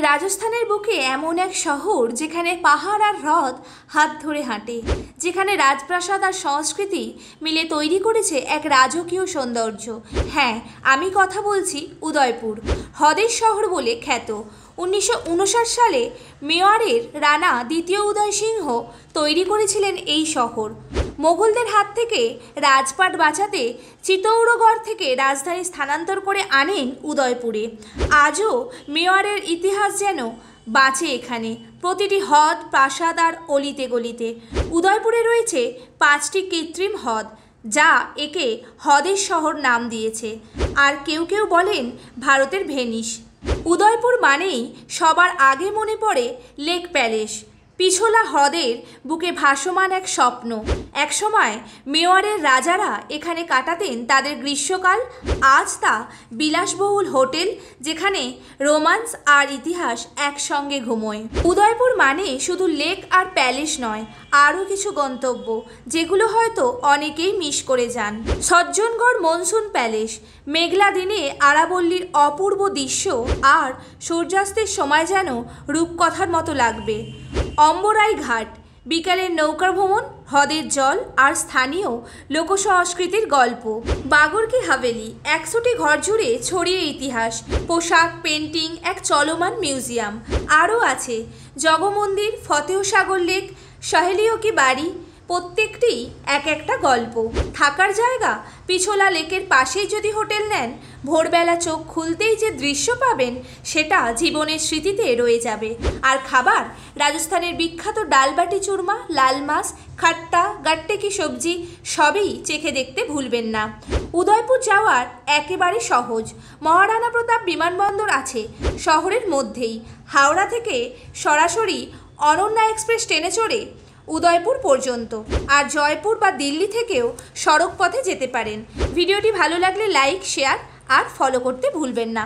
রাজস্থানের বুকে এমন এক শহর যেখানে পাহাড় আর হ্রদ হাত ধরে হাঁটে, যেখানে রাজপ্রাসাদ আর সংস্কৃতি মিলে তৈরি করেছে এক রাজকীয় সৌন্দর্য। হ্যাঁ, আমি কথা বলছি উদয়পুর, হ্রদের শহর বলে খ্যাত। 1959 সালে মেওয়ারের রানা দ্বিতীয় উদয় সিংহ তৈরি করেছিলেন এই শহর। মোগলদের হাত থেকে রাজপাট বাঁচাতে চিতৌড়গড় থেকে রাজধানী স্থানান্তর করে আনেন উদয়পুরে। আজও মেওয়ারের ইতিহাস যেন বাঁচে এখানে, প্রতিটি হ্রদ, প্রাসাদ আর অলিতে গলিতে। উদয়পুরে রয়েছে 5টি কৃত্রিম হ্রদ, যা একে হ্রদের শহর নাম দিয়েছে। আর কেউ কেউ বলেন ভারতের ভেনিস। উদয়পুর মানেই সবার আগে মনে পড়ে লেক প্যালেস, পিছোলা হ্রদের বুকে ভাসমান এক স্বপ্ন। একসময় মেওয়ারের রাজারা এখানে কাটাতেন তাদের গ্রীষ্মকাল। আজ তা বিলাসবহুল হোটেল, যেখানে রোমান্স আর ইতিহাস একসঙ্গে ঘুমোয়। উদয়পুর মানে শুধু লেক আর প্যালেস নয়, আরও কিছু গন্তব্য যেগুলো হয়তো অনেকেই মিস করে যান। সজ্জনগড় মনসুন প্যালেস, মেঘলা দিনে আরাবল্লীর অপূর্ব দৃশ্য আর সূর্যাস্তের সময় যেন রূপকথার মতো লাগবে। অম্বরাই ঘাট, বিকালের নৌকা ভ্রমণ, হ্রদের জল আর স্থানীয় লোকসংস্কৃতির গল্প। বাগর কি হাভেলি, 100টি ঘর জুড়ে ছড়িয়ে ইতিহাস, পোশাক, পেন্টিং, এক চলমান মিউজিয়াম। আরও আছে জগমন্দির, ফতেহসাগর লেক, সহেলিও কি বাড়ি, প্রত্যেকটি এক একটা গল্প। থাকার জায়গা, পিছোলা লেকের পাশেই যদি হোটেল নেন, ভোরবেলা চোখ খুলতেই যে দৃশ্য পাবেন সেটা জীবনের স্মৃতিতে রয়ে যাবে। আর খাবার, রাজস্থানের বিখ্যাত ডালবাটি চুরমা, লাল মাছ, খাট্টা, গাট্টে কি সবজি, সবই চেখে দেখতে ভুলবেন না। উদয়পুর যাওয়ার একেবারে সহজ, মহারানা প্রতাপ বিমানবন্দর আছে শহরের মধ্যেই। হাওড়া থেকে সরাসরি অনন্যা এক্সপ্রেস ট্রেনে চড়ে উদয়পুর পর্যন্ত, আর জয়পুর বা দিল্লি থেকেও সড়ক পথে যেতে পারেন। ভিডিওটি ভালো লাগলে লাইক, শেয়ার আর ফলো করতে ভুলবেন না।